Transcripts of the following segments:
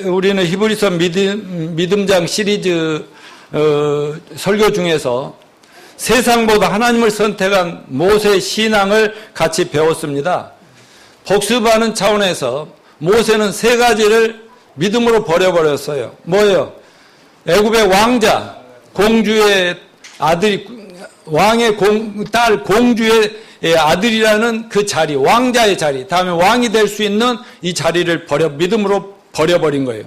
우리는 히브리서 믿음장 시리즈 설교 중에서 세상보다 하나님을 선택한 모세의 신앙을 같이 배웠습니다. 복습하는 차원에서 모세는 세 가지를 믿음으로 버려버렸어요. 뭐예요? 애굽의 왕자, 공주의 아들이, 왕의 딸 공주의 아들이라는 그 자리, 왕자의 자리, 다음에 왕이 될 수 있는 이 자리를 믿음으로 버려버린 거예요.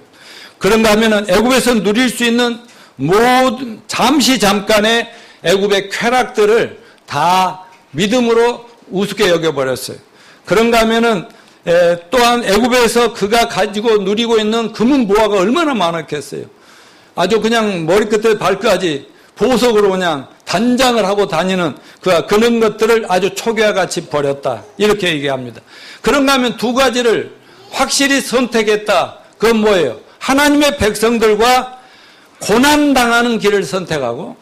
그런가 하면은 애굽에서 누릴 수 있는 모든 잠깐의 애굽의 쾌락들을 다 믿음으로 우습게 여겨버렸어요. 그런가 하면은 또한 애굽에서 그가 가지고 누리고 있는 금은 보화가 얼마나 많았겠어요. 아주 그냥 머리끝에 발끝까지 보석으로 그냥 단장을 하고 다니는 그런 것들을 아주 초기와 같이 버렸다. 이렇게 얘기합니다. 그런가 하면 두 가지를 확실히 선택했다. 그건 뭐예요? 하나님의 백성들과 고난당하는 길을 선택하고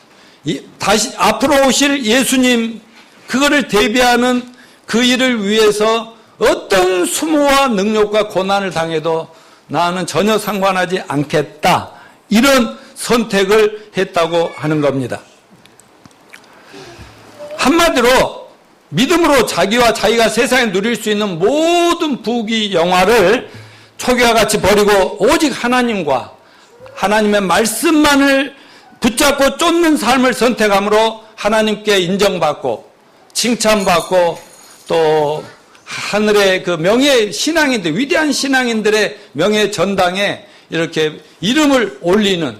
다시 앞으로 오실 예수님 그거를 대비하는 그 일을 위해서 어떤 수모와 능력과 고난을 당해도 나는 전혀 상관하지 않겠다. 이런 선택을 했다고 하는 겁니다. 한마디로 믿음으로 자기와 자기가 세상에 누릴 수 있는 모든 부귀 영화를 초기와 같이 버리고 오직 하나님과 하나님의 말씀만을 붙잡고 쫓는 삶을 선택함으로 하나님께 인정받고 칭찬받고 또 하늘의 그 명예 신앙인들, 위대한 신앙인들의 명예 전당에 이렇게 이름을 올리는,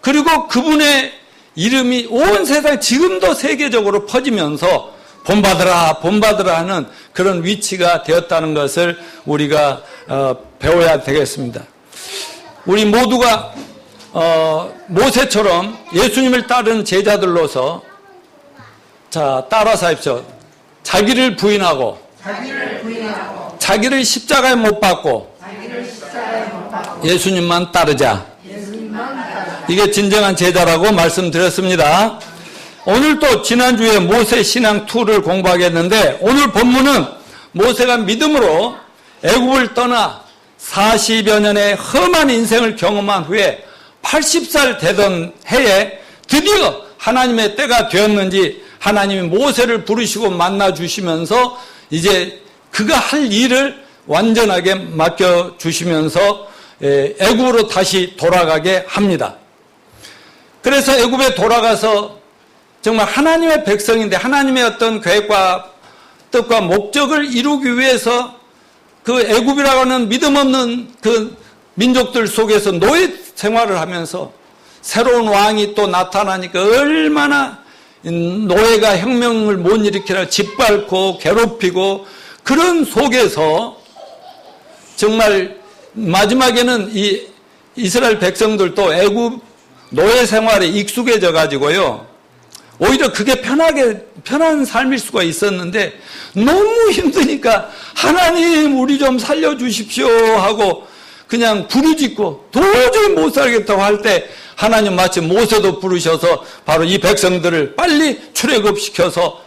그리고 그분의 이름이 온 세상 지금도 세계적으로 퍼지면서 본받으라 본받으라 하는 그런 위치가 되었다는 것을 우리가 배워야 되겠습니다. 우리 모두가 모세처럼 예수님을 따르는 제자들로서 자 따라서 하십시오. 자기를 부인하고 자기를 십자가에 못 박고 예수님만 따르자. 이게 진정한 제자라고 말씀드렸습니다. 오늘 또 지난주에 모세 신앙 2를 공부하겠는데 오늘 본문은 모세가 믿음으로 애굽을 떠나 40여 년의 험한 인생을 경험한 후에 80살 되던 해에 드디어 하나님의 때가 되었는지 하나님이 모세를 부르시고 만나주시면서 이제 그가 할 일을 완전하게 맡겨주시면서 애굽으로 다시 돌아가게 합니다. 그래서 애굽에 돌아가서 정말 하나님의 백성인데 하나님의 어떤 계획과 뜻과 목적을 이루기 위해서 그 애굽이라고 하는 믿음 없는 그 민족들 속에서 노예 생활을 하면서 새로운 왕이 또 나타나니까 얼마나 노예가 혁명을 못 일으키라 짓밟고 괴롭히고 그런 속에서 정말 마지막에는 이 이스라엘 백성들도 애굽 노예 생활에 익숙해져 가지고요. 오히려 그게 편한 삶일 수가 있었는데 너무 힘드니까 하나님 우리 좀 살려주십시오 하고 그냥 부르짖고 도저히 못 살겠다고 할 때 하나님 마치 모세도 부르셔서 바로 이 백성들을 빨리 출애굽시켜서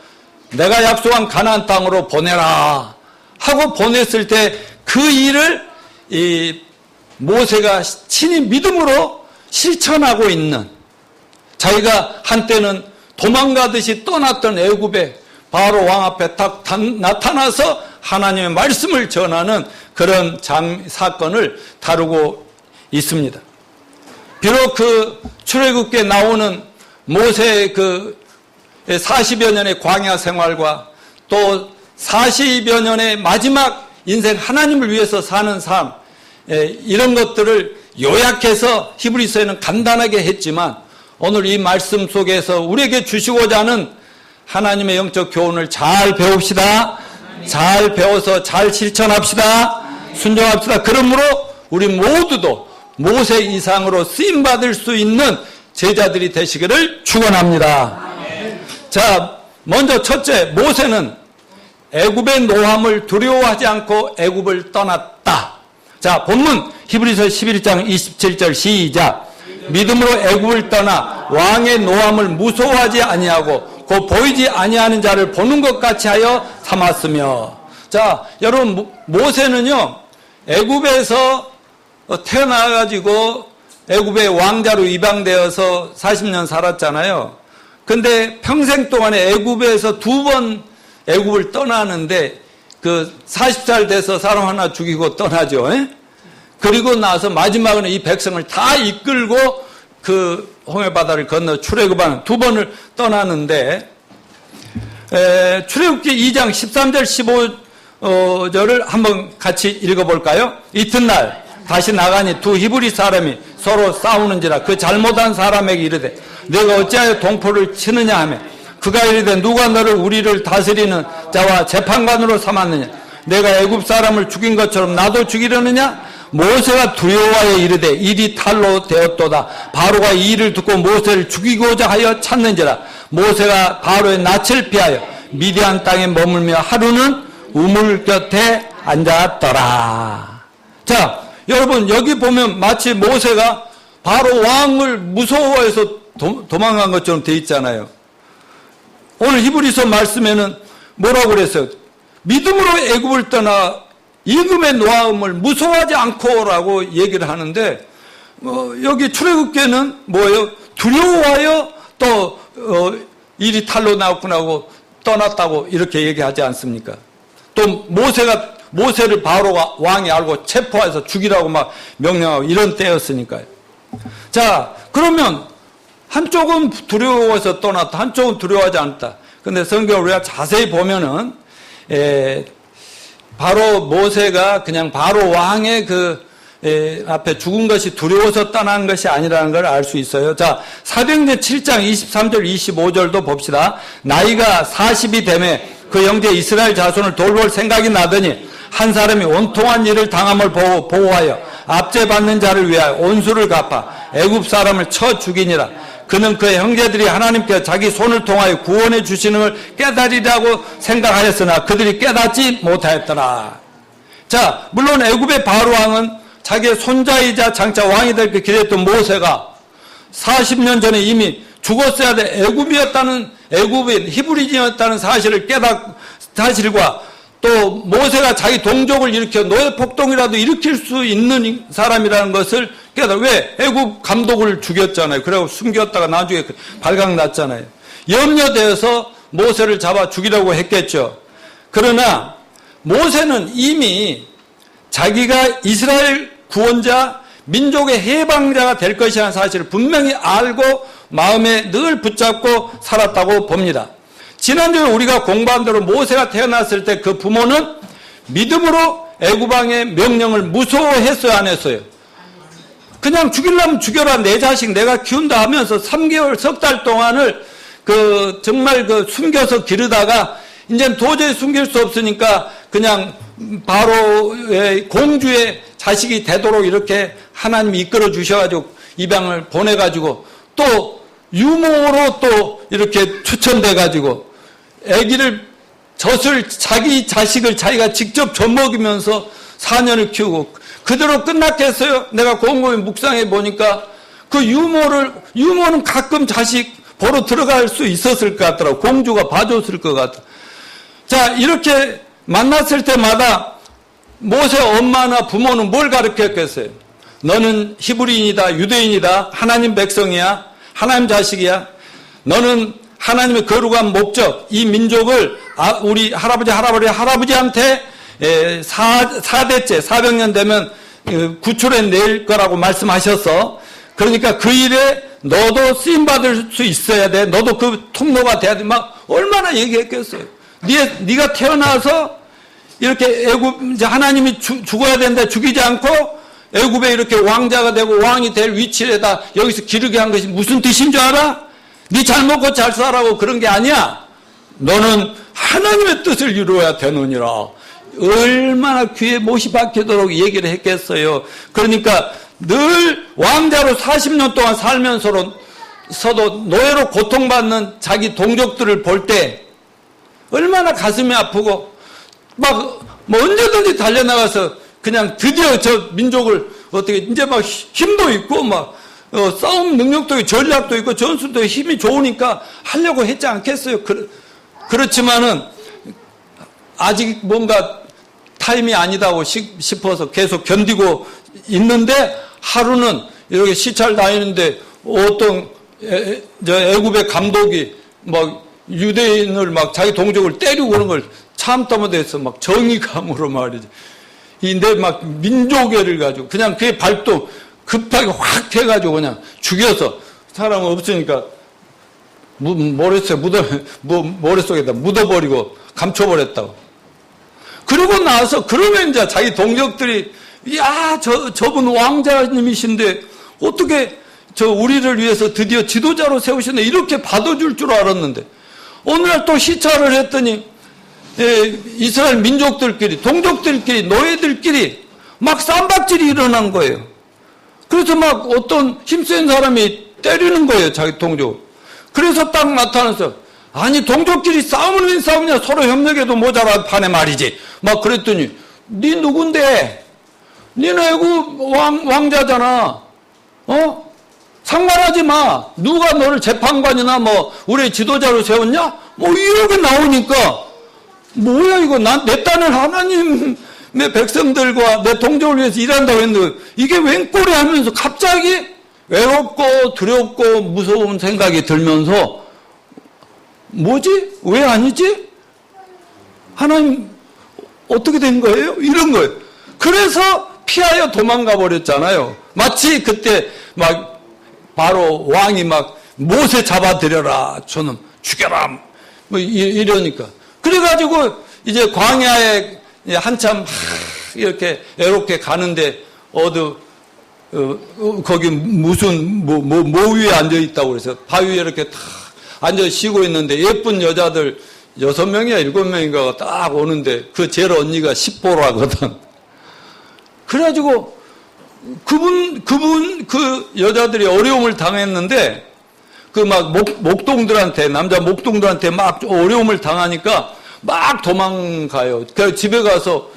내가 약속한 가나안 땅으로 보내라 하고 보냈을 때 그 일을 이 모세가 친히 믿음으로 실천하고 있는, 자기가 한때는 도망가듯이 떠났던 애굽에 바로 왕 앞에 딱 나타나서 하나님의 말씀을 전하는 그런 사건을 다루고 있습니다. 비록 그 출애굽기에 나오는 모세의 그 40여 년의 광야 생활과 또 40여 년의 마지막 인생 하나님을 위해서 사는 삶, 이런 것들을 요약해서 히브리서에는 간단하게 했지만 오늘 이 말씀 속에서 우리에게 주시고자 하는 하나님의 영적 교훈을 잘 배웁시다. 잘 배워서 잘 실천합시다. 순종합시다. 그러므로 우리 모두도 모세 이상으로 쓰임받을 수 있는 제자들이 되시기를 축원합니다. 자, 먼저 첫째, 모세는 애굽의 노함을 두려워하지 않고 애굽을 떠났다. 자, 본문 히브리서 11장 27절 시작. 믿음으로 애굽을 떠나 왕의 노함을 무서워하지 아니하고 곧 보이지 아니하는 자를 보는 것 같이 하여 삼았으며. 자, 여러분 모세는요 애굽에서 태어나가지고 애굽의 왕자로 입양되어서 40년 살았잖아요. 근데 평생 동안에 애굽에서 2번 애굽을 떠나는데 그 40살 돼서 사람 하나 죽이고 떠나죠. 그리고 나서 마지막으로 이 백성을 다 이끌고 그 홍해바다를 건너 출애굽하는 2번을 떠나는데 출애굽기 2장 13절 15절을 한번 같이 읽어볼까요? 이튿날 다시 나가니 두 히브리 사람이 서로 싸우는지라 그 잘못한 사람에게 이르되 내가 어찌하여 동포를 치느냐 하며 그가 이르되 누가 너를 우리를 다스리는 자와 재판관으로 삼았느냐 내가 애굽 사람을 죽인 것처럼 나도 죽이려느냐 모세가 두려워하여 이르되 일이 탈로 되었도다 바로가 이 일을 듣고 모세를 죽이고자 하여 찾는지라 모세가 바로의 낯을 피하여 미디안 땅에 머물며 하루는 우물 곁에 앉았더라. 자, 여러분 여기 보면 마치 모세가 바로 왕을 무서워해서 도망간 것처럼 돼 있잖아요. 오늘 히브리서 말씀에는 뭐라고 그랬어요? 믿음으로 애굽을 떠나 임금의 노하움을 무서워하지 않고라고 얘기를 하는데 여기 출애굽기에는 뭐예요? 두려워하여 또 일이 탈로 나왔구나 떠났다고 이렇게 얘기하지 않습니까? 또 모세를 바로가 왕이 알고 체포해서 죽이라고 막 명령하고 이런 때였으니까요. 자, 그러면 한쪽은 두려워해서 떠났다, 한쪽은 두려워하지 않았다. 근데 성경을 우리가 자세히 보면은 바로 모세가 그냥 바로 왕의 앞에 죽은 것이 두려워서 떠난 것이 아니라는 걸 알 수 있어요. 자, 사도행전 7장 23절 25절도 봅시다. 나이가 40이 되매 그 형제 이스라엘 자손을 돌볼 생각이 나더니 한 사람이 온통한 일을 당함을 보호하여 압제받는 자를 위하여 온수를 갚아 애굽 사람을 쳐 죽이니라. 그는 그의 형제들이 하나님께 자기 손을 통하여 구원해 주시는 걸 깨달으리라고 생각하였으나 그들이 깨닫지 못하였더라. 자, 물론 애굽의 바로 왕은 자기의 손자이자 장차 왕이 될 그 기대했던 모세가 40년 전에 이미 죽었어야 돼 애굽인 히브리인이었다는 사실과 또 모세가 자기 동족을 일으켜 노예 폭동이라도 일으킬 수 있는 사람이라는 것을 깨달아. 왜? 애굽 감독을 죽였잖아요. 그리고 숨겼다가 나중에 발각났잖아요. 염려되어서 모세를 잡아 죽이라고 했겠죠. 그러나 모세는 이미 자기가 이스라엘 구원자, 민족의 해방자가 될 것이라는 사실을 분명히 알고 마음에 늘 붙잡고 살았다고 봅니다. 지난주에 우리가 공부한 대로 모세가 태어났을 때 그 부모는 믿음으로 애굽왕의 명령을 무서워했어요, 안 했어요? 그냥 죽이려면 죽여라, 내 자식 내가 키운다 하면서 3개월, 석 달 동안을 정말 숨겨서 기르다가 이제 도저히 숨길 수 없으니까 그냥 바로의 공주의 자식이 되도록 이렇게 하나님이 이끌어 주셔가지고 입양을 보내가지고 또 유모로 또 이렇게 추천돼가지고 자기 자식을 자기가 직접 젖먹이면서 4년을 키우고 그대로 끝났겠어요? 내가 곰곰이 묵상해 보니까 그 유모는 가끔 자식 보러 들어갈 수 있었을 것 같더라고. 공주가 봐줬을 것 같아. 자, 이렇게 만났을 때마다 모세 엄마나 부모는 뭘 가르쳤겠어요? 너는 히브리인이다, 유대인이다, 하나님 백성이야, 하나님 자식이야. 너는 하나님의 거룩한 목적, 이 민족을 우리 할아버지한테 4대째 400년 되면 구출해 낼 거라고 말씀하셔서 그러니까 그 일에 너도 쓰임받을 수 있어야 돼. 너도 그 통로가 돼야 돼. 막 얼마나 얘기했겠어요. 네가 태어나서 이렇게 애굽 하나님이 죽어야 되는데 죽이지 않고 애굽에 이렇게 왕자가 되고 왕이 될 위치에다 여기서 기르게 한 것이 무슨 뜻인 줄 알아? 네 잘 먹고 잘 살라고 그런 게 아니야. 너는 하나님의 뜻을 이루어야 되느니라. 얼마나 귀에 못이 박히도록 얘기를 했겠어요. 그러니까 늘 왕자로 40년 동안 살면서도 노예로 고통받는 자기 동족들을 볼 때 얼마나 가슴이 아프고 막 뭐 언제든지 달려나가서 그냥 드디어 저 민족을 어떻게 이제 막 힘도 있고 막 싸움 능력도 있고 전략도 있고 전술도 힘이 좋으니까 하려고 했지 않겠어요. 그렇지만은 아직 뭔가 타임이 아니다고 싶어서 계속 견디고 있는데 하루는 이렇게 시찰 다니는데 어떤 애굽의 감독이 막 유대인을 막 자기 동족을 때리고 그런 걸 참다 못해서 막 정의감으로 말이지. 내 막 민족애를 가지고 그냥 그게 발도 급하게 확 해가지고 그냥 죽여서 사람 없으니까 머릿속에다 묻어버리고 감춰버렸다고. 그러고 나서 그러면 이제 자기 동족들이 야, 저분 왕자님이신데 어떻게 우리를 위해서 드디어 지도자로 세우셨네 이렇게 받아줄 줄 알았는데 어느 날 또 시찰을 했더니 이스라엘 민족들끼리 동족들끼리 노예들끼리 막 쌈박질이 일어난 거예요. 그래서 막 어떤 힘센 사람이 때리는 거예요, 자기 동족. 그래서 딱 나타나서 아니 동족끼리 싸움을 왜 싸우냐, 서로 협력해도 모자라 판에 말이지. 막 그랬더니 네 누군데? 니는 애국 왕자잖아. 상관하지 마. 누가 너를 재판관이나 뭐 우리 지도자로 세웠냐? 뭐 이렇게 나오니까 뭐야 이거 내 딴을 하나님의 백성들과 내 동족을 위해서 일한다고 했는데 이게 웬 꼴이 하면서 갑자기 외롭고 두렵고 무서운 생각이 들면서 뭐지? 왜 아니지? 하나님 어떻게 된 거예요? 이런 거예요. 그래서 피하여 도망가 버렸잖아요. 마치 그때 막 바로 왕이 막 모세 잡아들여라, 저놈 죽여라, 뭐 이러니까. 그래가지고 이제 광야에 한참 이렇게 애롭게 가는데 거기 무슨 뭐 위에 앉아 있다고 그래서 바위에 이렇게 탁 앉아 쉬고 있는데 예쁜 여자들 6명이야 7명인가가 딱 오는데 그 제일 언니가 십보라거든. 그래가지고 그 여자들이 어려움을 당했는데 그 막 목동들한테 남자 목동들한테 막 어려움을 당하니까 막 도망가요. 그 집에 가서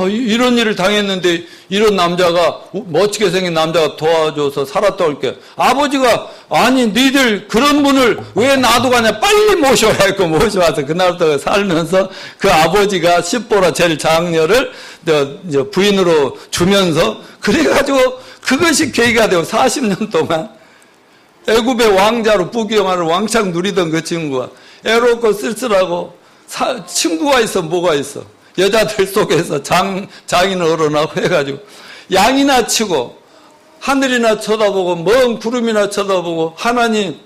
이런 일을 당했는데 이런 남자가 멋지게 생긴 남자가 도와줘서 살았다 올게. 아버지가 아니 니들 그런 분을 왜 놔두가냐 빨리 모셔야 했고 모셔와서 그날부터 살면서 그 아버지가 십보라 제일 장녀를 부인으로 주면서 그래가지고 그것이 계기가 되고 40년 동안 애굽의 왕자로 부귀영화를 왕창 누리던 그 친구가 애롭고 쓸쓸하고 친구가 있어 뭐가 있어 여자들 속에서 장인을 어른하고 해가지고 양이나 치고 하늘이나 쳐다보고 먼 구름이나 쳐다보고 하나님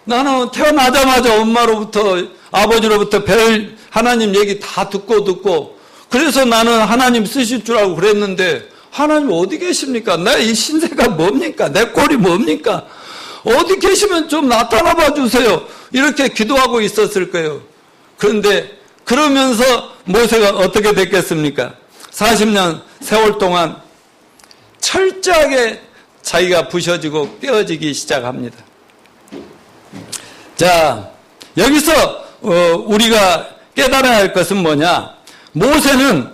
나는 태어나자마자 엄마로부터 아버지로부터 별 하나님 얘기 다 듣고 그래서 나는 하나님 쓰실 줄 알고 그랬는데 하나님 어디 계십니까? 내 이 신세가 뭡니까? 내 꼴이 뭡니까? 어디 계시면 좀 나타나 봐 주세요. 이렇게 기도하고 있었을 거예요. 그런데 그러면서 모세가 어떻게 됐겠습니까? 40년 세월 동안 철저하게 자기가 부셔지고 깨어지기 시작합니다. 자, 여기서 우리가 깨달아야 할 것은 뭐냐? 모세는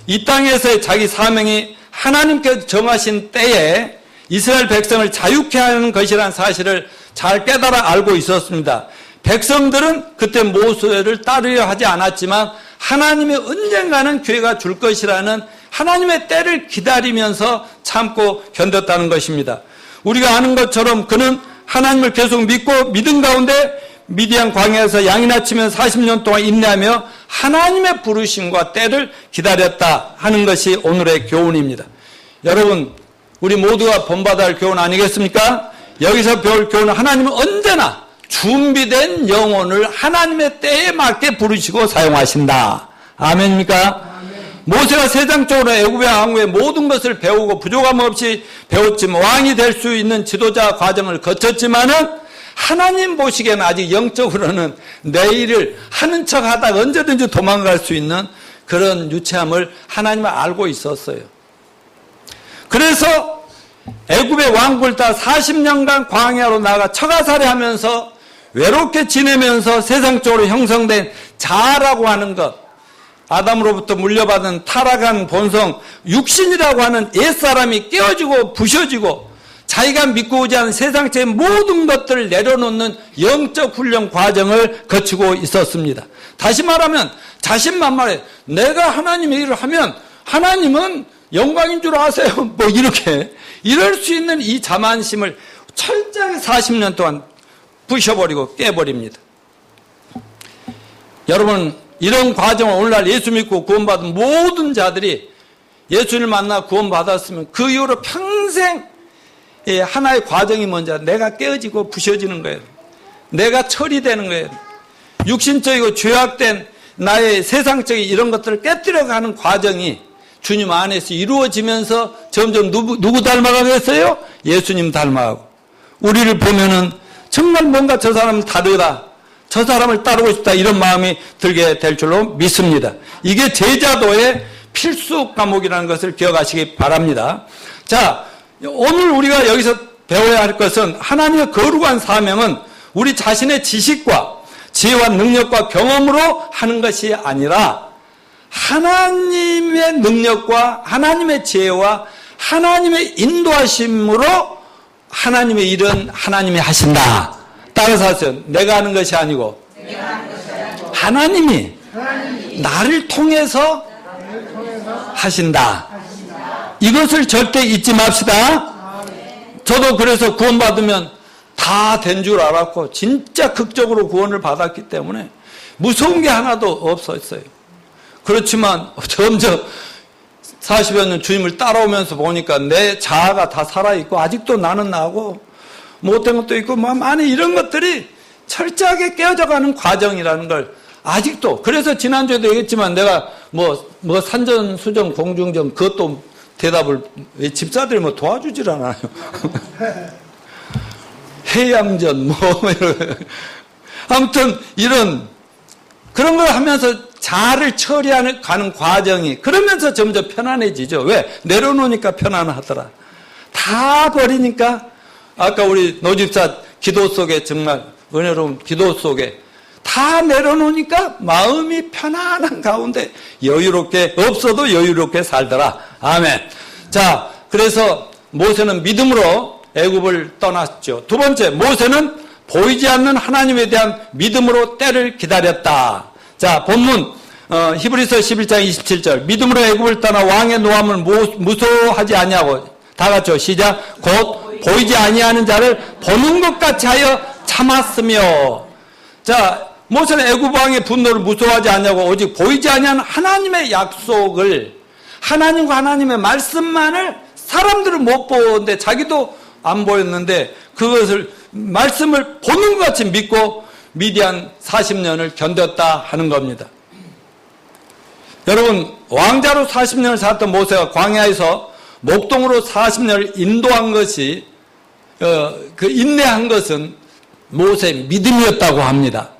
이 땅에서의 자기 사명이 하나님께서 정하신 때에 이스라엘 백성을 자유케 하는 것이라는 사실을 잘 깨달아 알고 있었습니다. 백성들은 그때 모세를 따르려 하지 않았지만 하나님이 언젠가는 기회가 줄 것이라는 하나님의 때를 기다리면서 참고 견뎠다는 것입니다. 우리가 아는 것처럼 그는 하나님을 계속 믿고 믿음 가운데 미디안 광야에서 양이나 치면 40년 동안 인내하며 하나님의 부르심과 때를 기다렸다 하는 것이 오늘의 교훈입니다. 여러분, 우리 모두가 본받아야 할 교훈 아니겠습니까? 여기서 배울 교훈은 하나님은 언제나 준비된 영혼을 하나님의 때에 맞게 부르시고 사용하신다. 아멘입니까? 모세가 세상적으로 애굽의 왕후의 모든 것을 배우고 부족함 없이 배웠지만 왕이 될 수 있는 지도자 과정을 거쳤지만은 하나님 보시기에는 아직 영적으로는 내 일을 하는 척 하다가 언제든지 도망갈 수 있는 그런 유치함을 하나님은 알고 있었어요. 그래서 애굽의 왕국을 따라 40년간 광야로 나가 처가살이 하면서 외롭게 지내면서 세상적으로 형성된 자아라고 하는 것, 아담으로부터 물려받은 타락한 본성, 육신이라고 하는 옛사람이 깨어지고 부셔지고 자기가 믿고 오지 않은 세상적인 모든 것들을 내려놓는 영적 훈련 과정을 거치고 있었습니다. 다시 말하면 자신만만해. 내가 하나님의 일을 하면 하나님은 영광인 줄 아세요? 뭐 이렇게 이럴 수 있는 이 자만심을 철저하게 40년 동안 부셔버리고 깨버립니다. 여러분, 이런 과정을 오늘날 예수 믿고 구원받은 모든 자들이 예수를 만나 구원받았으면 그 이후로 평생 하나의 과정이 뭔지 내가 깨어지고 부셔지는 거예요. 내가 처리되는 거예요. 육신적이고 죄악된 나의 세상적인 이런 것들을 깨뜨려가는 과정이 주님 안에서 이루어지면서 점점 누구 닮아가겠어요? 예수님 닮아가고. 우리를 보면은 정말 뭔가 저 사람은 다르다, 저 사람을 따르고 싶다, 이런 마음이 들게 될 줄로 믿습니다. 이게 제자도의 필수 과목이라는 것을 기억하시기 바랍니다. 자, 오늘 우리가 여기서 배워야 할 것은 하나님의 거룩한 사명은 우리 자신의 지식과 지혜와 능력과 경험으로 하는 것이 아니라 하나님의 능력과 하나님의 지혜와 하나님의 인도하심으로 하나님의 일은 하나님이 하신다. 따라서 하세요. 내가 하는 것이 아니고 하나님이 나를 통해서 하신다. 이것을 절대 잊지 맙시다. 저도 그래서 구원받으면 다 된 줄 알았고 진짜 극적으로 구원을 받았기 때문에 무서운 게 하나도 없었어요. 그렇지만 점점 40여 년 주님을 따라오면서 보니까 내 자아가 다 살아있고 아직도 나는 나고 못된 것도 있고 뭐 많이 이런 것들이 철저하게 깨어져가는 과정이라는 걸 아직도. 그래서 지난주에도 얘기했지만 내가 뭐 산전수전 공중전 그것도 대답을 집사들이 뭐 도와주질 않아요. 해양전 뭐 아무튼 이런 그런 걸 하면서 자아를 처리하는 가는 과정이 그러면서 점점 편안해지죠. 왜? 내려놓으니까 편안하더라. 다 버리니까 아까 우리 노집사 기도 속에 정말 은혜로운 기도 속에 다 내려놓으니까 마음이 편안한 가운데 여유롭게 없어도 여유롭게 살더라. 아멘. 자, 그래서 모세는 믿음으로 애굽을 떠났죠. 두 번째, 모세는 보이지 않는 하나님에 대한 믿음으로 때를 기다렸다. 자, 본문 히브리서 11장 27절 믿음으로 애굽을 떠나 왕의 노함을 무서워하지 아니하고 다 같이요. 시작. 곧 보이지 아니하는 자를 보는 것 같이 하여 참았으며. 자, 모세는 애굽 왕의 분노를 무서워하지 않냐고 오직 보이지 아니하는 하나님의 약속을 하나님과 하나님의 말씀만을 사람들은 못 보는데 자기도 안 보였는데 그것을 말씀을 보는 것 같이 믿고 미디안 40년을 견뎠다 하는 겁니다. 여러분, 왕자로 40년을 살았던 모세가 광야에서 목동으로 40년을 인도한 것이 그 인내한 것은 모세의 믿음이었다고 합니다.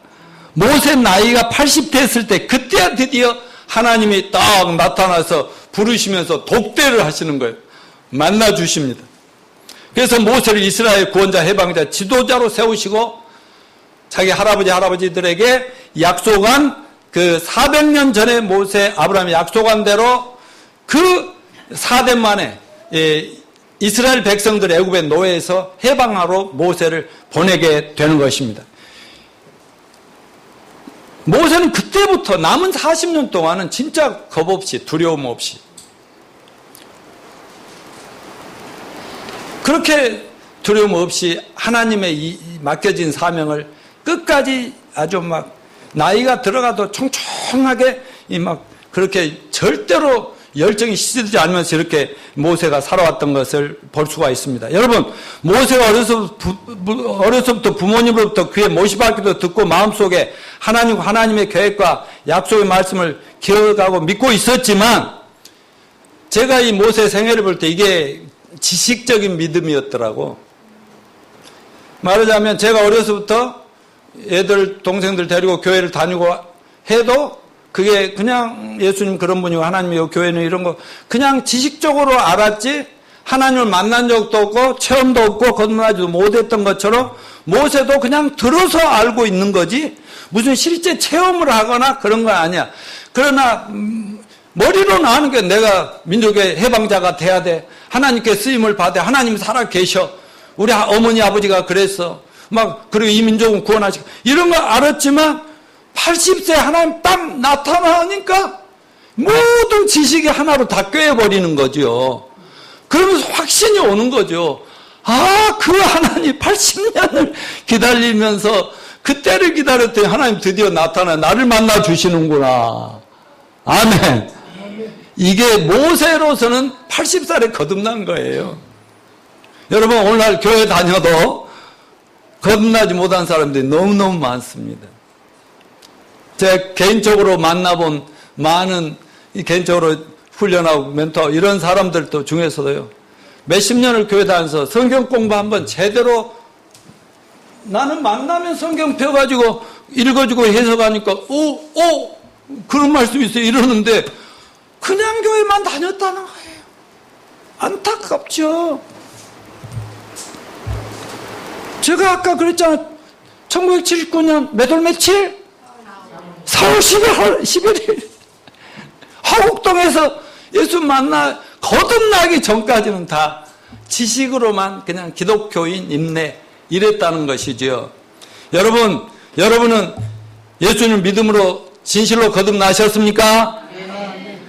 모세 나이가 80 됐을 때 그때야 드디어 하나님이 딱 나타나서 부르시면서 독대를 하시는 거예요. 만나 주십니다. 그래서 모세를 이스라엘 구원자 해방자 지도자로 세우시고 자기 할아버지들에게 약속한 그 400년 전에 모세 아브라함이 약속한 대로 그 4대 만에 이스라엘 백성들 애굽의 노예에서 해방하러 모세를 보내게 되는 것입니다. 모세는 그때부터 남은 40년 동안은 진짜 겁 없이 두려움 없이 그렇게 두려움 없이 하나님의 맡겨진 사명을 끝까지 아주 막 나이가 들어가도 청청하게 막 그렇게 절대로 열정이 시들지 않으면서 이렇게 모세가 살아왔던 것을 볼 수가 있습니다. 여러분, 모세가 어려서부터 부모님으로부터 귀에 못이박히도 듣고 마음속에 하나님의 계획과 약속의 말씀을 기억하고 믿고 있었지만 제가 이 모세 생애를 볼 때 이게 지식적인 믿음이었더라고. 말하자면 제가 어려서부터 동생들 데리고 교회를 다니고 해도 그게 그냥 예수님 그런 분이고 하나님이고 교회는 이런 거 그냥 지식적으로 알았지 하나님을 만난 적도 없고 체험도 없고 건너지도 못했던 것처럼 모세도 그냥 들어서 알고 있는 거지 무슨 실제 체험을 하거나 그런 건 아니야. 그러나 머리로는 아는 게 내가 민족의 해방자가 돼야 돼. 하나님께 쓰임을 받아. 하나님 살아 계셔. 우리 어머니 아버지가 그랬어. 막 그리고 이 민족은 구원하시고 이런 거 알았지만 80세 하나님 딱 나타나니까 모든 지식이 하나로 다 꿰어버리는 거죠. 그러면서 확신이 오는 거죠. 아, 그 하나님 80년을 기다리면서 그 때를 기다렸더니 하나님 드디어 나타나 나를 만나 주시는구나. 아멘. 이게 모세로서는 80살에 거듭난 거예요. 여러분, 오늘날 교회 다녀도 거듭나지 못한 사람들이 너무너무 많습니다. 제가 개인적으로 만나본 많은 개인적으로 훈련하고 멘토하고 이런 사람들도 중에서도요, 몇십 년을 교회 다니면서 성경 공부 한번 제대로, 나는 만나면 성경 펴가지고 읽어주고 해석하니까 그런 말씀이 있어요 이러는데 그냥 교회만 다녔다는 거예요. 안타깝죠. 제가 아까 그랬잖아요. 1979년 몇 월 며칠? 4월 11일 화곡동에서 예수 만나 거듭나기 전까지는 다 지식으로만 그냥 기독교인 임내 이랬다는 것이죠. 여러분은 예수님 믿음으로 진실로 거듭나셨습니까?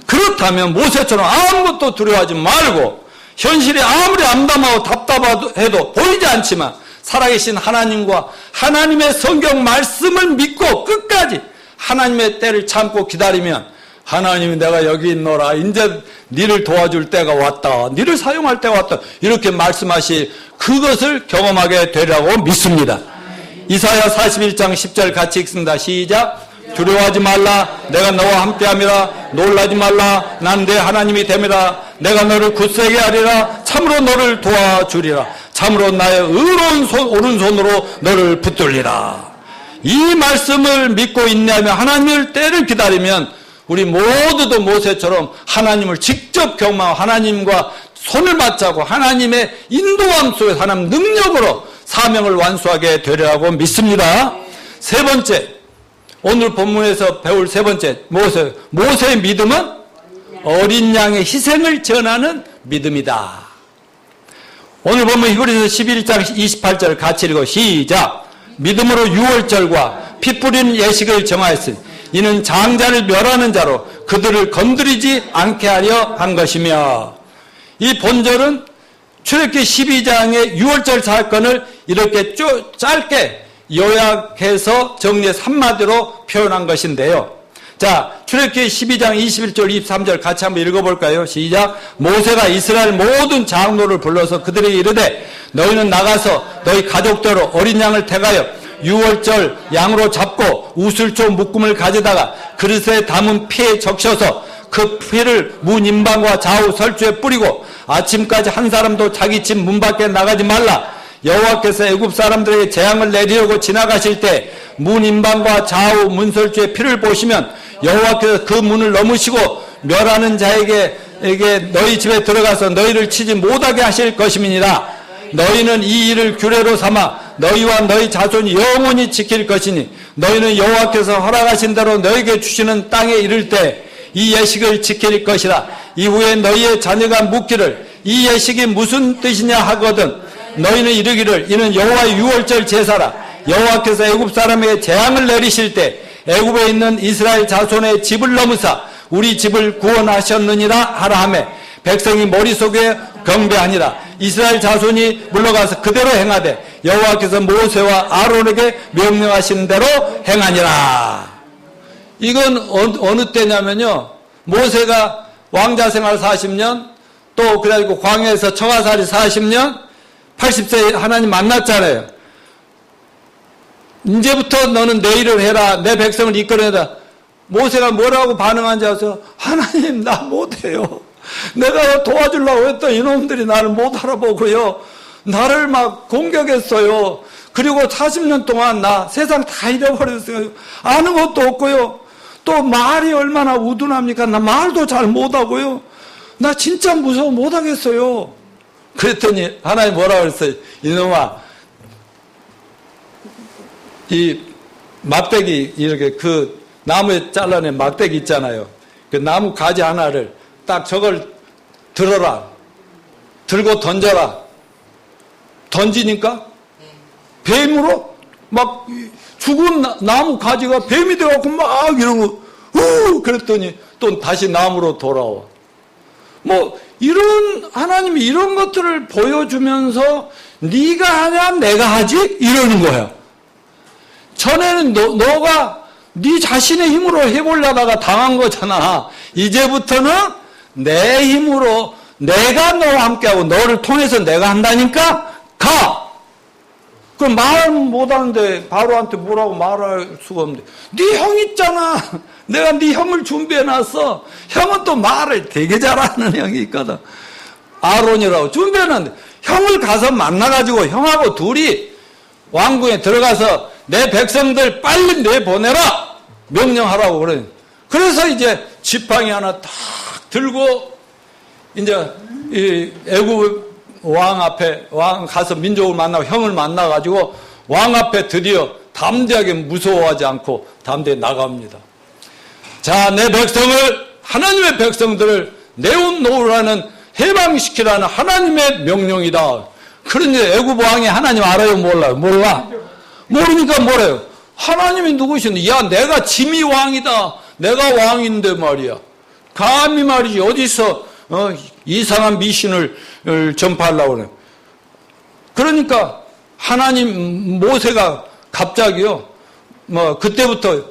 그렇다면 모세처럼 아무것도 두려워하지 말고 현실이 아무리 암담하고 답답해도 보이지 않지만 살아계신 하나님과 하나님의 성경 말씀을 믿고 끝까지 하나님의 때를 참고 기다리면 하나님이 내가 여기 있노라, 이제 니를 도와줄 때가 왔다, 니를 사용할 때가 왔다, 이렇게 말씀하시 그것을 경험하게 되리라고 믿습니다. 이사야 41장 10절 같이 읽습니다. 시작. 두려워하지 말라, 내가 너와 함께함이라. 놀라지 말라, 난 내 하나님이 됨이라. 내가 너를 굳세게 하리라. 참으로 너를 도와주리라. 참으로 나의 의로운 오른손으로 너를 붙들리라. 이 말씀을 믿고 인내하며 하나님의 때를 기다리면 우리 모두도 모세처럼 하나님을 직접 경험하고 하나님과 손을 맞잡고 하나님의 인도함 속에서 하나님 능력으로 사명을 완수하게 되리라고 믿습니다. 세 번째, 오늘 본문에서 배울 세 번째, 모세의 믿음은 어린 양의 희생을 전하는 믿음이다. 오늘 본문 히브리서 11장 28절 같이 읽어 시작. 믿음으로 유월절과 피 뿌리는 예식을 정하였으니 이는 장자를 멸하는 자로 그들을 건드리지 않게 하려 한 것이며, 이 본절은 출애굽기 12장의 유월절 사건을 이렇게 짧게 요약해서 정리해서 한마디로 표현한 것인데요. 자, 출애굽기 12장 21절 23절 같이 한번 읽어볼까요? 시작. 모세가 이스라엘 모든 장로를 불러서 그들에게 이르되 너희는 나가서 너희 가족대로 어린 양을 택하여 유월절 양으로 잡고 우슬초 묶음을 가져다가 그릇에 담은 피에 적셔서 그 피를 문 임방과 좌우 설주에 뿌리고 아침까지 한 사람도 자기 집 문 밖에 나가지 말라. 여호와께서 애굽 사람들에게 재앙을 내리려고 지나가실 때 문 임방과 좌우 문설주의 피를 보시면 여호와께서 그 문을 넘으시고 멸하는 자에게 너희 집에 들어가서 너희를 치지 못하게 하실 것임이니라. 너희는 이 일을 규례로 삼아 너희와 너희 자손이 영원히 지킬 것이니 너희는 여호와께서 허락하신 대로 너희에게 주시는 땅에 이를 때 이 예식을 지킬 것이라. 이후에 너희의 자녀가 묻기를 이 예식이 무슨 뜻이냐 하거든 너희는 이르기를 이는 여호와의 유월절 제사라. 여호와께서 애굽 사람에게 재앙을 내리실 때 애굽에 있는 이스라엘 자손의 집을 넘으사 우리 집을 구원하셨느니라 하라 하매 백성이 머릿속에 경배하니라. 이스라엘 자손이 물러가서 그대로 행하되 여호와께서 모세와 아론에게 명령하신 대로 행하니라. 이건 어느 때냐면요, 모세가 왕자 생활 40년 또 그래가지고 광야에서 청아살이 40년 80세 하나님 만났잖아요. 이제부터 너는 내 일을 해라, 내 백성을 이끌어내라. 모세가 뭐라고 반응한지 아세요? 하나님 나 못해요. 내가 도와주려고 했던 이놈들이 나를 못 알아보고요, 나를 막 공격했어요. 그리고 40년 동안 나 세상 다 잃어버렸어요. 아는 것도 없고요, 또 말이 얼마나 우둔합니까? 나 말도 잘 못하고요, 나 진짜 무서워 못하겠어요. 그랬더니 하나님 뭐라고 그랬어요? 이놈아, 이 막대기 이렇게 그 나무에 잘라낸 막대기 있잖아요. 그 나무 가지 하나를 딱 저걸 들어라. 들고 던져라. 던지니까 뱀으로 막 죽은 나무 가지가 뱀이 되어갖고 막 이런 거, 그랬더니 또 다시 남으로 돌아와. 뭐 하나님이 이런 것들을 보여주면서 네가 하냐 내가 하지 이러는 거야. 전에는 너가 네 자신의 힘으로 해보려다가 당한 거잖아. 이제부터는 내 힘으로 내가 너와 함께하고 너를 통해서 내가 한다니까 가. 그럼 말 못하는데 바로한테 뭐라고 말할 수가 없는데 네 형 있잖아. 내가 네 형을 준비해놨어. 형은 또 말을 되게 잘하는 형이 있거든. 아론이라고 준비해놨는데 형을 가서 만나가지고 형하고 둘이 왕궁에 들어가서 내 백성들 빨리 내보내라 명령하라고 그래. 그래서 이제 지팡이 하나 딱 들고 이제 이 애굽 왕 앞에 왕 가서 민족을 만나고 형을 만나가지고 왕 앞에 드디어 담대하게 무서워하지 않고 담대히 나갑니다. 자, 내 백성을 하나님의 백성들을 내온 놓으라는 해방시키라는 하나님의 명령이다. 그런데 애굽 왕이 하나님 알아요? 몰라요? 몰라. 모르니까 뭐래요? 하나님이 누구신데? 야, 내가 짐이 왕이다. 내가 왕인데 말이야. 감히 말이지 어디서 이상한 미신을 전파하려고 그래. 그러니까 하나님 모세가 갑자기요. 뭐 그때부터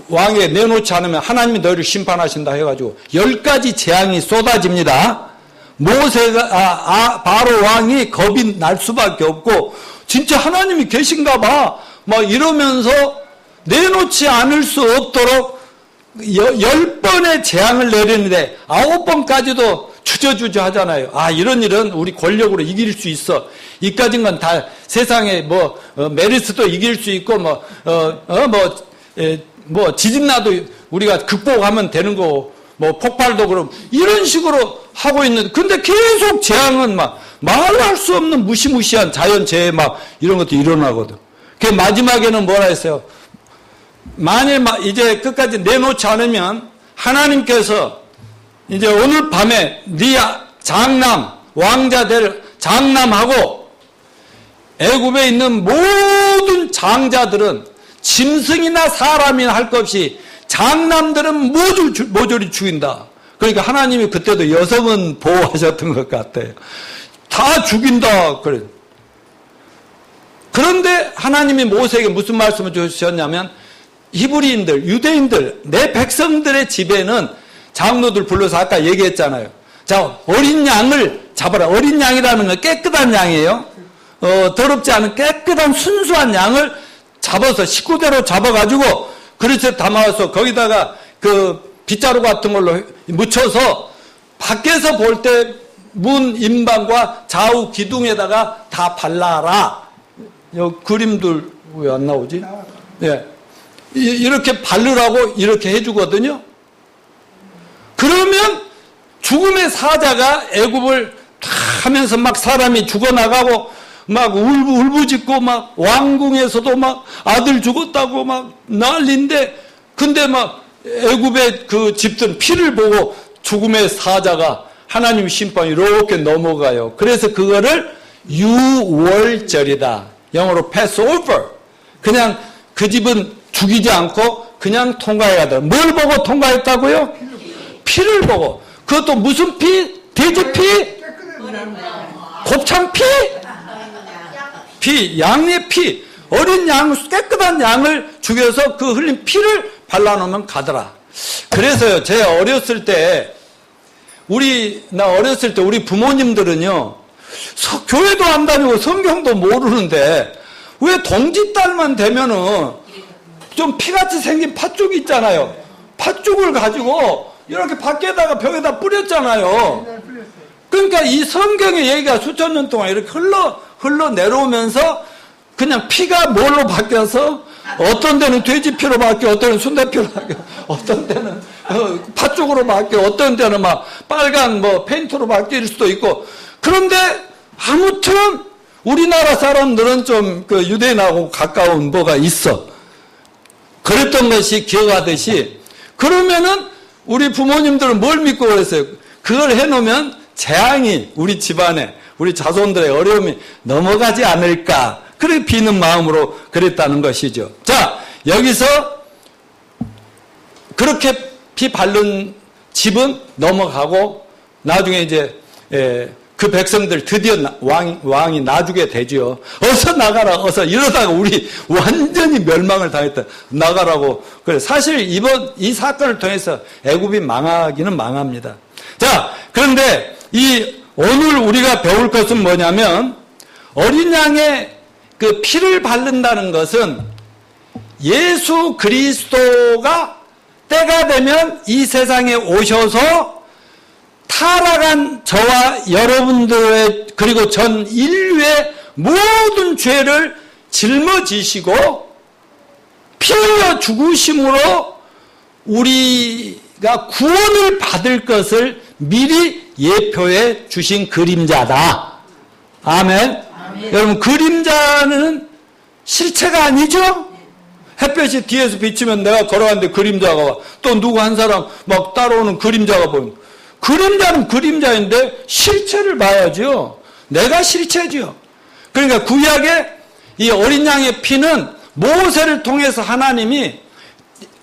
왕에 내놓지 않으면 하나님이 너희를 심판하신다 해가지고 10가지 재앙이 쏟아집니다. 모세가 바로 왕이 겁이 날 수밖에 없고 진짜 하나님이 계신가 봐 막 이러면서 내놓지 않을 수 없도록 10번의 재앙을 내리는데 9번까지도 주저주저 하잖아요. 이런 일은 우리 권력으로 이길 수 있어. 이까진 건 다 세상에 메르스도 이길 수 있고 지진나도 우리가 극복하면 되는 거고 폭발도 그럼 이런 식으로 하고 있는. 근데 계속 재앙은 말할 수 없는 무시무시한 자연재해 이런 것도 일어나거든. 그 마지막에는 뭐라 했어요? 만일 이제 끝까지 내놓지 않으면 하나님께서 이제 오늘 밤에 네 장남 왕자들 장남하고 애굽에 있는 모든 장자들은 짐승이나 사람이나 할 것 없이 장남들은 모조리 죽인다. 그러니까 하나님이 그때도 여성은 보호하셨던 것 같아요. 다 죽인다. 그래. 그런데 하나님이 모세에게 무슨 말씀을 주셨냐면 히브리인들, 유대인들, 내 백성들의 집에는 장로들 불러서 아까 얘기했잖아요. 자, 어린 양을 잡아라. 어린 양이라는 건 깨끗한 양이에요. 더럽지 않은 깨끗한 순수한 양을 잡아서 식구대로 잡아가지고 그릇에 담아서 거기다가 그 빗자루 같은 걸로 묻혀서 밖에서 볼 때 문 임방과 좌우 기둥에다가 다 발라라. 여기 그림들 왜 안 나오지? 예. 이렇게 바르라고 이렇게 해주거든요. 그러면 죽음의 사자가 애굽을 다 하면서 사람이 죽어나가고 울부짖고 왕궁에서도 아들 죽었다고 난리인데 근데 애굽의 그 집들은 피를 보고 죽음의 사자가 하나님 심판이 이렇게 넘어가요. 그래서 그거를 유월절이다. 영어로 Passover. 그냥 그 집은 죽이지 않고 그냥 통과해야 돼. 뭘 보고 통과했다고요? 피를 보고. 그것도 무슨 피? 돼지 피? 곱창 피? 피, 양의 피. 어린 양, 깨끗한 양을 죽여서 그 흘린 피를 발라놓으면 가더라. 그래서요, 제가 어렸을 때 우리 부모님들은요, 교회도 안 다니고 성경도 모르는데 왜 동짓달만 되면은 좀 피같이 생긴 팥죽 있잖아요. 팥죽을 가지고 이렇게 밖에다가 벽에다 뿌렸잖아요. 그러니까 이 성경의 얘기가 수천 년 동안 이렇게 흘러 내려오면서 그냥 피가 뭘로 바뀌어서 어떤 데는 돼지 피로 바뀌어, 어떤 데는 순대 피로 바뀌어, 어떤 데는 팥죽으로 바뀌어, 어떤 데는 빨간 페인트로 바뀔 수도 있고. 그런데 아무튼 우리나라 사람들은 좀 그 유대인하고 가까운 뭐가 있어. 그랬던 것이 기억하듯이. 그러면은 우리 부모님들은 뭘 믿고 그랬어요? 그걸 해놓으면 재앙이 우리 집안에, 우리 자손들의 어려움이 넘어가지 않을까. 그렇게 비는 마음으로 그랬다는 것이죠. 자, 여기서 그렇게 피 바른 집은 넘어가고 나중에 이제 그 백성들 드디어 왕이 놔주게 되죠. 어서 나가라, 어서. 이러다가 우리 완전히 멸망을 당했다. 나가라고. 그래. 사실 이 사건을 통해서 애굽이 망하기는 망합니다. 자, 그런데 오늘 우리가 배울 것은 뭐냐면, 어린 양의 그 피를 바른다는 것은 예수 그리스도가 때가 되면 이 세상에 오셔서 타락한 저와 여러분들의 그리고 전 인류의 모든 죄를 짊어지시고 피 흘려 죽으심으로 우리가 구원을 받을 것을 미리 예표해 주신 그림자다. 아멘. 아멘. 여러분, 그림자는 실체가 아니죠? 햇볕이 뒤에서 비치면 내가 걸어가는데 그림자가 와. 또 누구 한 사람 막 따라오는 그림자가 보인다. 그림자는 그림자인데 실체를 봐야죠. 내가 실체죠. 그러니까 구약의 이 어린 양의 피는 모세를 통해서 하나님이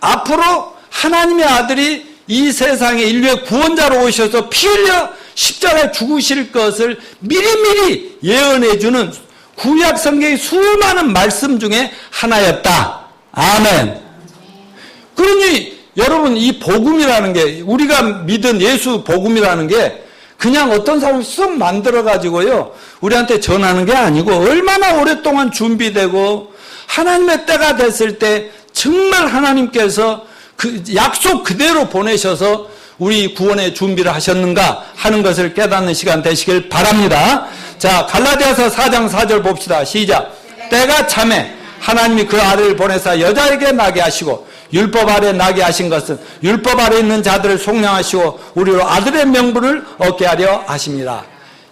앞으로 하나님의 아들이 이 세상에 인류의 구원자로 오셔서 피 흘려 십자가에 죽으실 것을 미리미리 예언해주는 구약 성경의 수많은 말씀 중에 하나였다. 아멘. 그러니 여러분, 이 복음이라는 게, 우리가 믿은 예수 복음이라는 게 그냥 어떤 사람이 쑥 만들어가지고요 우리한테 전하는 게 아니고 얼마나 오랫동안 준비되고 하나님의 때가 됐을 때 정말 하나님께서 그 약속 그대로 보내셔서 우리 구원의 준비를 하셨는가 하는 것을 깨닫는 시간 되시길 바랍니다. 자, 갈라디아서 4장 4절 봅시다. 시작. 때가 참에 하나님이 그 아들을 보내사 여자에게 나게 하시고 율법 아래 나게 하신 것은 율법 아래 있는 자들을 속량하시고 우리로 아들의 명분을 얻게 하려 하십니다.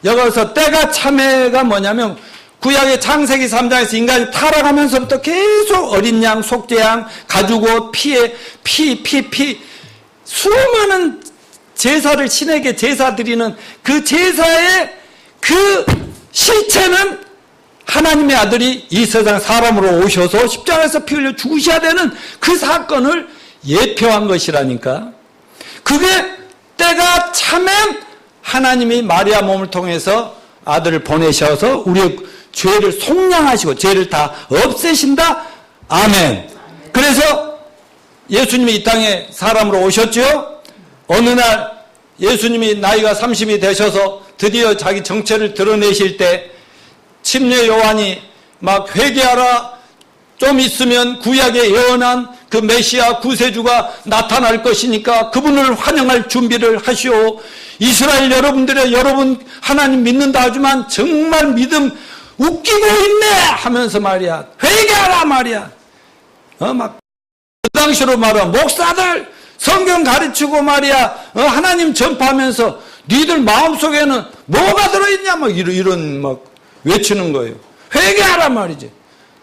여기서 때가 참회가 뭐냐면 구약의 창세기 3장에서 인간이 타락하면서부터 계속 어린 양, 속죄양, 가죽옷, 피 수많은 제사를 신에게 제사 드리는 그 제사의 그 실체는 하나님의 아들이 이 세상 사람으로 오셔서 십자가에서 피 흘려 죽으셔야 되는 그 사건을 예표한 것이라니까. 그게 때가 차면 하나님이 마리아 몸을 통해서 아들을 보내셔서 우리의 죄를 속량하시고 죄를 다 없애신다. 아멘. 그래서 예수님이 이 땅에 사람으로 오셨죠. 어느 날 예수님이 나이가 30이 되셔서 드디어 자기 정체를 드러내실 때 침례 요한이 막 회개하라, 좀 있으면 구약에 예언한 그 메시아 구세주가 나타날 것이니까 그분을 환영할 준비를 하시오. 이스라엘 여러분 하나님 믿는다 하지만 정말 믿음 웃기고 있네 하면서 말이야, 회개하라 말이야. 막 그 당시로 말하면 목사들 성경 가르치고 말이야, 하나님 전파하면서 니들 마음속에는 뭐가 들어있냐 막 이런 막 외치는 거예요. 회개하라 말이지.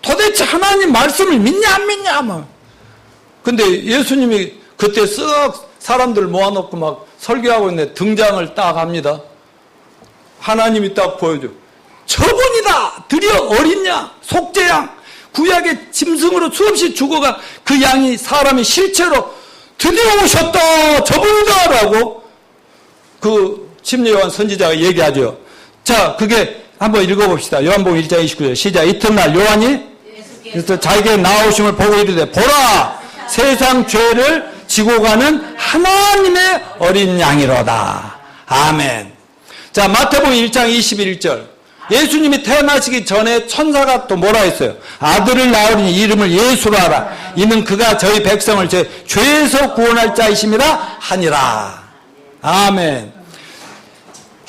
도대체 하나님 말씀을 믿냐 안 믿냐 막. 근데 예수님이 그때 쓱 사람들 모아놓고 막 설교하고 있는데 등장을 딱 합니다. 하나님이 딱 보여줘. 저분이다. 드디어 어린 양, 속죄양, 구약의 짐승으로 수없이 죽어가 그 양이 사람이 실체로 드디어 오셨다. 저분이다 라고 그 침례 요한 선지자가 얘기하죠. 자, 그게 한번 읽어봅시다. 요한복음 1장 29절 시작. 이튿날 요한이 그래서 자기에게 나오심을 보고 이르되 보라, 세상 죄를 지고 가는 하나님의 어린 양이로다. 아멘. 자, 마태복음 1장 21절 예수님이 태어나시기 전에 천사가 또 뭐라 했어요? 아들을 낳으니 이름을 예수로 하라. 이는 그가 저희 백성을 죄에서 구원할 자이심이라 하니라. 아멘.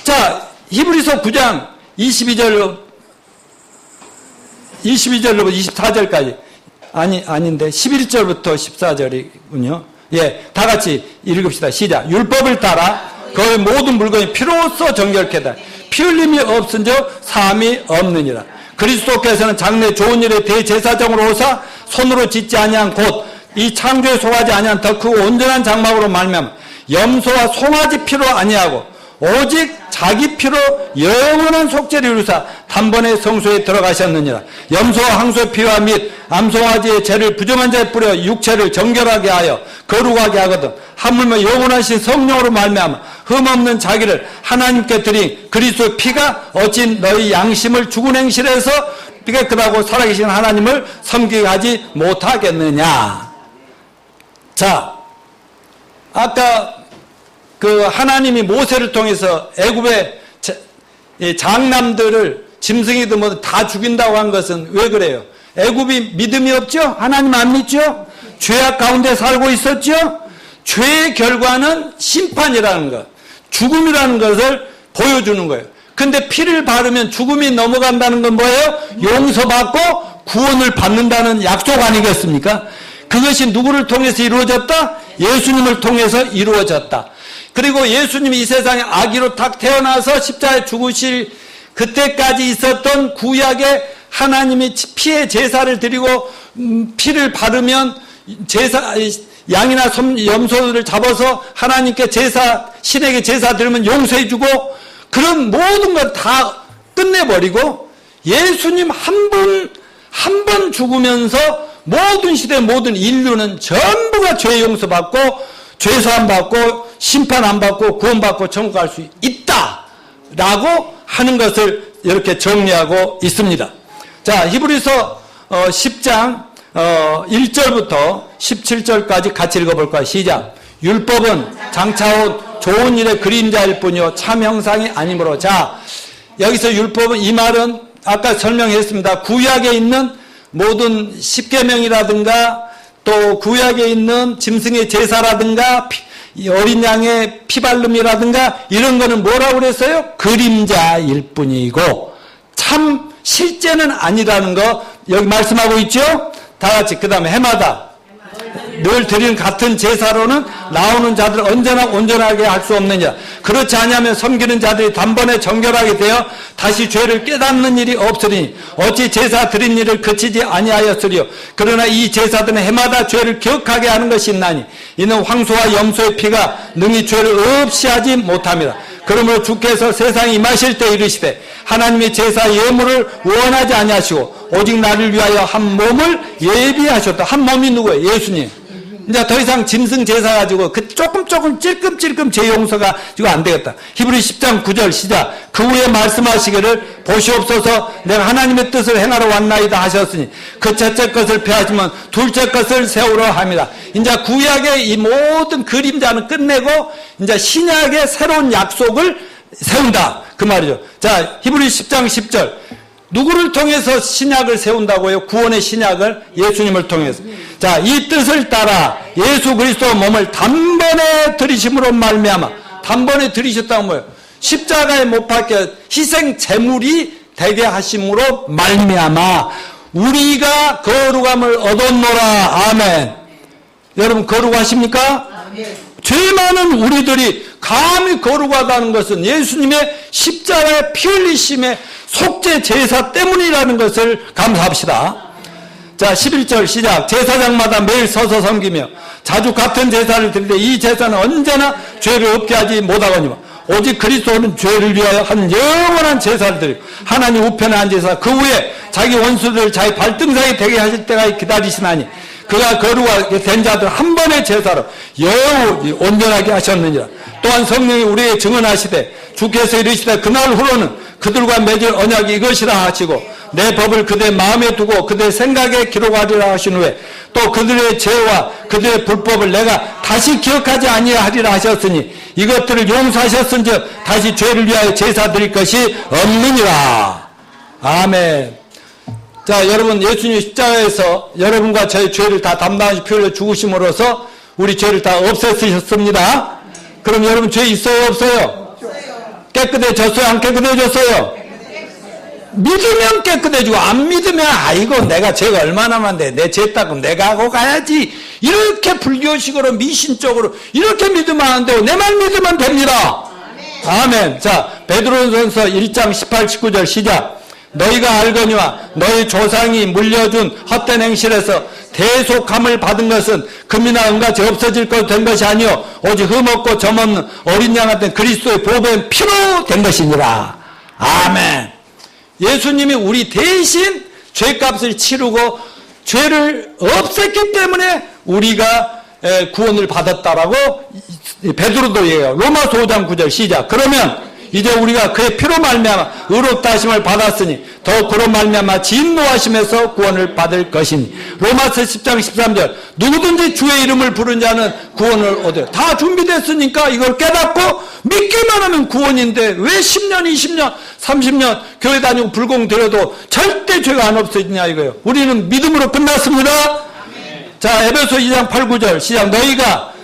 자, 히브리서 9장 22절로 24절까지 아닌데 11절부터 14절이군요. 예, 다 같이 읽읍시다. 시작. 율법을 따라 거의 모든 물건이 피로써 정결케다. 피 흘림이 없은즉 사함이 없느니라. 그리스도께서는 장래 좋은 일에 대제사장으로 오사 손으로 짓지 아니한 곧 이 창조에 속하지 아니한 더 크고 온전한 장막으로 말미암아 염소와 송아지 피로 아니하고 오직 자기 피로 영원한 속죄를 이루사 단번에 성소에 들어가셨느니라. 염소와 항소의 피와 및 암송아지의 죄를 부정한 자에 뿌려 육체를 정결하게 하여 거룩하게 하거든 하물며 영원하신 성령으로 말미암아 흠없는 자기를 하나님께 드린 그리스도의 피가 어찌 너희 양심을 죽은 행실에서 깨끗하고 살아계신 하나님을 섬기게 하지 못하겠느냐. 자, 아까 그 하나님이 모세를 통해서 애굽의 장남들을 짐승이든 뭐든 다 죽인다고 한 것은 왜 그래요? 애굽이 믿음이 없죠? 하나님 안 믿죠? 죄악 가운데 살고 있었죠? 죄의 결과는 심판이라는 것, 죽음이라는 것을 보여주는 거예요. 근데 피를 바르면 죽음이 넘어간다는 건 뭐예요? 용서받고 구원을 받는다는 약속 아니겠습니까? 그것이 누구를 통해서 이루어졌다? 예수님을 통해서 이루어졌다. 그리고 예수님이 이 세상에 아기로 딱 태어나서 십자가에 죽으실 그때까지 있었던 구약의 하나님이 피의 제사를 드리고 피를 바르면 제사, 양이나 염소들을 잡아서 하나님께 제사, 신에게 제사 드리면 용서해주고 그런 모든 걸 다 끝내버리고 예수님 한 번 죽으면서 모든 시대 모든 인류는 전부가 죄 용서받고 죄사함 받고 심판 안 받고 구원 받고 천국 갈 수 있다라고 하는 것을 이렇게 정리하고 있습니다. 자, 히브리서 10장 1절부터 17절까지 같이 읽어볼까요? 시작. 율법은 장차온 좋은 일의 그림자일 뿐이요 참 형상이 아니므로. 자, 여기서 율법은 이 말은 아까 설명했습니다. 구약에 있는 모든 십계명이라든가 또 구약에 있는 짐승의 제사라든가 어린 양의 피발름이라든가 이런 거는 뭐라고 그랬어요? 그림자일 뿐이고 참 실제는 아니라는 거 여기 말씀하고 있죠? 다 같이 그 다음에 해마다 늘 드리는 같은 제사로는 나오는 자들 언제나 온전하게 할 수 없느냐. 그렇지 않으면 섬기는 자들이 단번에 정결하게 되어 다시 죄를 깨닫는 일이 없으니 어찌 제사 드린 일을 그치지 아니하였으리요. 그러나 이 제사들은 해마다 죄를 기억하게 하는 것이 있나니 이는 황소와 염소의 피가 능히 죄를 없이 하지 못합니다. 그러므로 주께서 세상에 임하실 때 이르시되 하나님의 제사 예물을 원하지 아니하시고 오직 나를 위하여 한 몸을 예비하셨다. 한 몸이 누구예요? 예수님. 이제 더 이상 짐승 제사 가지고 그 조금 찔끔찔끔 제 용서가 지금 안 되겠다. 히브리 10장 9절 시작. 그 후에 말씀하시기를 보시옵소서 내가 하나님의 뜻을 행하러 왔나이다 하셨으니 그 첫째 것을 폐하시면 둘째 것을 세우려 합니다. 이제 구약의 이 모든 그림자는 끝내고 이제 신약의 새로운 약속을 세운다. 그 말이죠. 자, 히브리 10장 10절. 누구를 통해서 신약을 세운다고요? 구원의 신약을 예수님을 통해서. 자, 이 뜻을 따라 예수 그리스도 몸을 단번에 들이심으로 말미암아 단번에 들이셨다는 뭐예요? 십자가에 못 박혀 희생 제물이 되게 하심으로 말미암아 우리가 거룩함을 얻었노라. 아멘. 여러분 거룩하십니까? 죄 많은 우리들이 감히 거룩하다는 것은 예수님의 십자가의 피 흘리심의 속죄 제사 때문이라는 것을 감사합시다. 자, 11절 시작. 제사장마다 매일 서서 섬기며 자주 같은 제사를 드리되 이 제사는 언제나 죄를 없게 하지 못하거니와 오직 그리스도는 죄를 위하여 한 영원한 제사를 드리고 하나님 우편에 앉으사 그 후에 자기 원수들을 자기 발등상에 되게 하실 때까지 기다리시나니 그가 거룩하게 된 자들 한 번의 제사로 영원히 온전하게 하셨느니라. 또한 성령이 우리에게 증언하시되 주께서 이르시되 그날 후로는 그들과 맺을 언약이 이것이라 하시고 내 법을 그들의 마음에 두고 그들의 생각에 기록하리라 하신 후에 또 그들의 죄와 그들의 불법을 내가 다시 기억하지 아니하리라 하셨으니 이것들을 용서하셨은즉 다시 죄를 위하여 제사 드릴 것이 없느니라. 아멘. 자, 여러분 예수님 십자가에서 여러분과 저의 죄를 다 담당하시 피 흘려 죽으심으로써 우리 죄를 다 없애주셨습니다. 그럼 여러분 죄 있어요 없어요? 깨끗해졌어요 안 깨끗해졌어요? 믿으면 깨끗해지고 안 믿으면 아이고 내가 죄가 얼마나 많은데 내 죄 닦으면 내가 하고 가야지 이렇게 불교식으로 미신적으로 이렇게 믿으면 안 되고 내 말 믿으면 됩니다. 아멘. 자, 베드로전서 1장 18, 19절 시작. 너희가 알거니와 너희 조상이 물려준 헛된 행실에서 대속함을 받은 것은 금이나 은같이 없어질 것 된 것이 아니요 오직 흠없고 점없는 어린 양 같은 그리스도의 보배는 피로 된 것이니라. 아멘. 예수님이 우리 대신 죄값을 치르고 죄를 없앴기 때문에 우리가 구원을 받았다라고 베드로도 얘기해요. 로마서 5장 9절 시작. 그러면 이제 우리가 그의 피로 말미암아 의롭다 하심을 받았으니 더 그로 말미암아 진노하심에서 구원을 받을 것이니. 로마서 10장 13절 누구든지 주의 이름을 부른 자는 구원을 얻어요. 다 준비됐으니까 이걸 깨닫고 믿기만 하면 구원인데 왜 10년 20년 30년 교회 다니고 불공 들여도 절대 죄가 안 없어지냐 이거예요. 우리는 믿음으로 끝났습니다. 자, 에베소 2장 8, 9절 시작.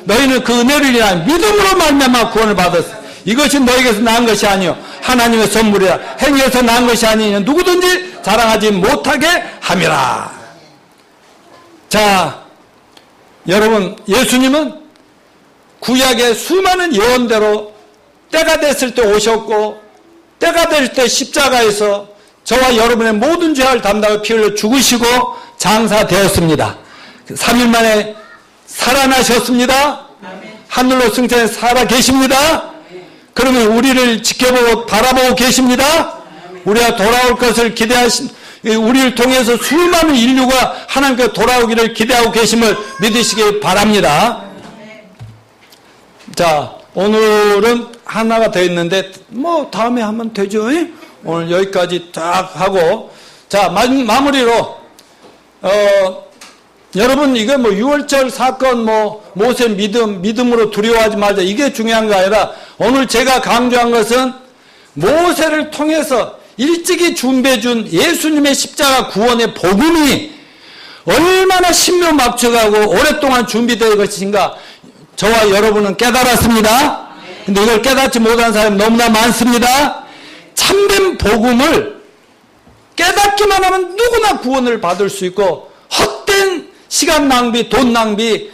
너희는 그 은혜를 인하여 믿음으로 말미암아 구원을 받았어. 이것이 너에게서 나은 것이 아니요 하나님의 선물이라. 행위에서 나은 것이 아니니 누구든지 자랑하지 못하게 함이라. 자, 여러분, 예수님은 구약의 수많은 예언대로 때가 됐을 때 오셨고 때가 될 때 십자가에서 저와 여러분의 모든 죄를 담당하여 피 흘려 죽으시고 장사되었습니다. 3일 만에 살아나셨습니다. 하늘로 승천해 살아 계십니다. 그러면 우리를 지켜보고 바라보고 계십니다. 우리가 돌아올 것을 기대하신, 우리를 통해서 수많은 인류가 하나님께 돌아오기를 기대하고 계심을 믿으시기 바랍니다. 자, 오늘은 하나가 더 있는데 뭐 다음에 하면 되죠. 오늘 여기까지 딱 하고, 자, 마무리로 여러분, 이거 뭐 6월절 사건, 모세 믿음으로 두려워하지 말자, 이게 중요한 게 아니라 오늘 제가 강조한 것은 모세를 통해서 일찍이 준비해준 예수님의 십자가 구원의 복음이 얼마나 신묘막측하고 오랫동안 준비될 것인가 저와 여러분은 깨달았습니다. 근데 이걸 깨닫지 못한 사람이 너무나 많습니다. 참된 복음을 깨닫기만 하면 누구나 구원을 받을 수 있고 헛된 시간 낭비, 돈 낭비,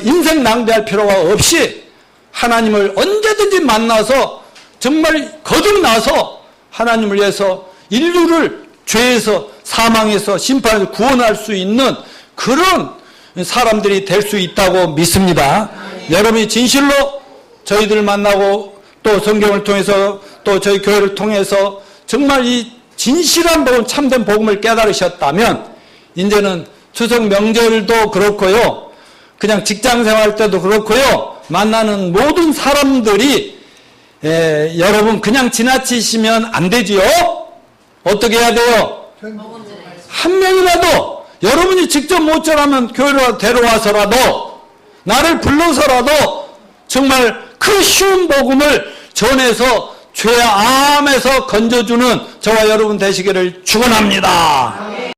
인생 낭비할 필요가 없이 하나님을 언제든지 만나서 정말 거듭나서 하나님을 위해서 인류를 죄에서 사망에서 심판에서 구원할 수 있는 그런 사람들이 될 수 있다고 믿습니다. 여러분이 진실로 저희들을 만나고 또 성경을 통해서 또 저희 교회를 통해서 정말 이 진실한 복음, 참된 복음을 깨달으셨다면 이제는 추석 명절도 그렇고요. 그냥 직장 생활 때도 그렇고요. 만나는 모든 사람들이 여러분 그냥 지나치시면 안 되지요. 어떻게 해야 돼요? 한 명이라도 여러분이 직접 모처라면 교회로 데려와서라도 나를 불러서라도 정말 그 쉬운 복음을 전해서 죄의 암에서 건져주는 저와 여러분 되시기를 축원합니다.